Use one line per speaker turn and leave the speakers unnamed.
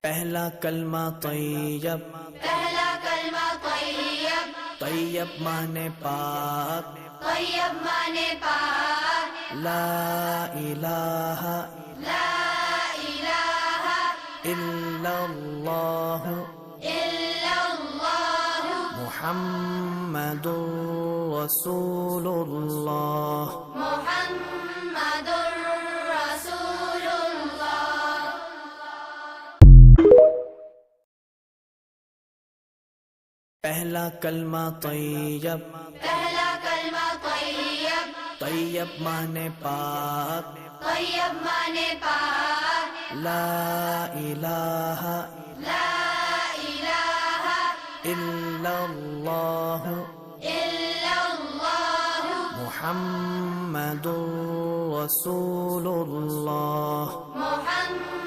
پہلا کلمہ طیب،
پہلا کلمہ طیب،
طیب مانے پاک،
طیب مانے پاک،
لا الہ
لا الہ
الا اللہ
الا اللہ
محمد رسول اللہ۔
محمد رسول اللہ۔
پہلا کلمہ طیب،
پہلا کلمہ طیب،
طیب مانے پاک،
طیب مانے پاک،
لا الہ
لا الہ
الا اللہ
الا اللہ
محمد رسول اللہ۔
محمد